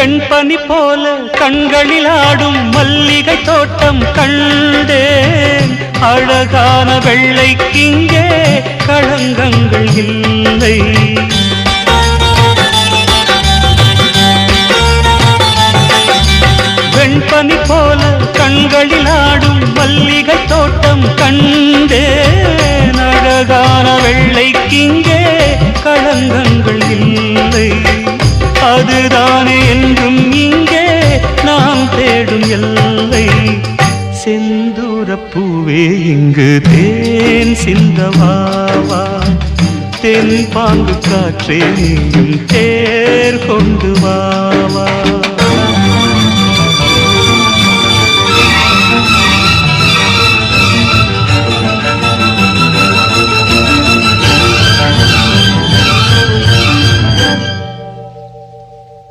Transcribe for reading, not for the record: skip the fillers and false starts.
வெண்பனி போல கண்களில் ஆடும் மல்லிகை தோட்டம் கண்டேன். அழகான வெள்ளைக்கிங்கே களங்கங்கள் இல்லை. வெண்பனி போல கண்களில் ஆடும் மல்லிகை தோட்டம் கண்டேன். அழகான வெள்ளைக்கிங்கே களங்கங்கள் இல்லை. அதுதானே என்றும் இங்கே நாம் தேடும் எல்லை. செந்தூரப்பூவே இங்கு தேன் சிந்தவாவா, தென் பாங்கு காற்றே நீயும் தேர் கொண்டு வா.